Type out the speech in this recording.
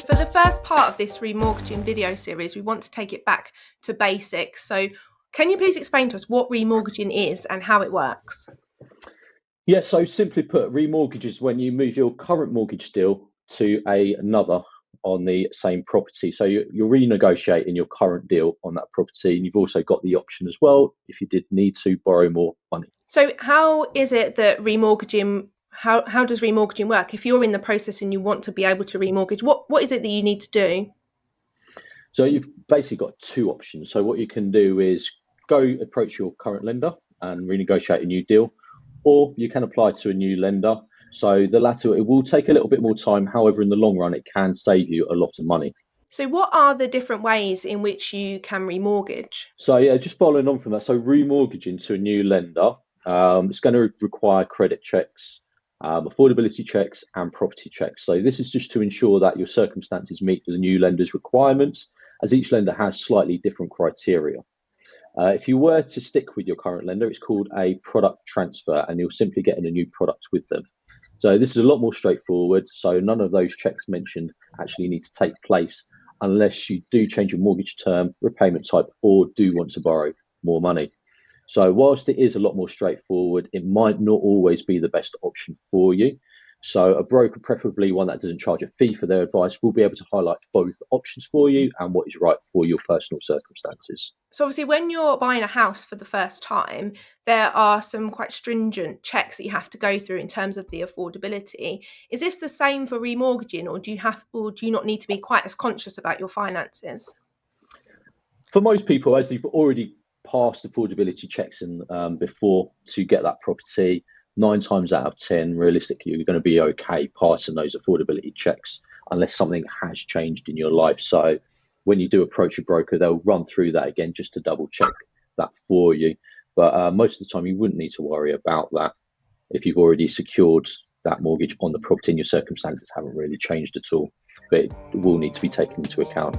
For the first part of this remortgaging video series, we want to take it back to basics. So can you please explain to us what remortgaging is and how it works? Yeah, so simply put, remortgage is when you move your current mortgage deal to another on the same property. So you're renegotiating your current deal on that property, and you've also got the option as well, if you did need to, borrow more money. So how is it that remortgaging, how does remortgaging work? If you're in the process and you want to be able to remortgage, what is it that you need to do? So you've basically got two options. So what you can do is go approach your current lender and renegotiate a new deal, or you can apply to a new lender. So the latter, it will take a little bit more time. However, in the long run, it can save you a lot of money. So what are the different ways in which you can remortgage? So yeah, just following on from that. So remortgaging to a new lender, it's going to require credit checks, affordability checks, and property checks. So this is just to ensure that your circumstances meet the new lender's requirements, as each lender has slightly different criteria. If you were to stick with your current lender, it's called a product transfer, and you'll simply get in a new product with them. So this is a lot more straightforward. So none of those checks mentioned actually need to take place unless you do change your mortgage term, repayment type, or do want to borrow more money. So whilst it is a lot more straightforward, it might not always be the best option for you. So a broker, preferably one that doesn't charge a fee for their advice, will be able to highlight both options for you and what is right for your personal circumstances. So obviously when you're buying a house for the first time, there are some quite stringent checks that you have to go through in terms of the affordability. Is this the same for remortgaging, or do you not need to be quite as conscious about your finances? For most people, as they've already passed affordability checks before to get that property, 9 times out of 10, realistically, you're going to be okay passing those affordability checks unless something has changed in your life. So when you do approach a broker, they'll run through that again just to double check that for you. But most of the time, you wouldn't need to worry about that if you've already secured that mortgage on the property and your circumstances haven't really changed at all. But it will need to be taken into account.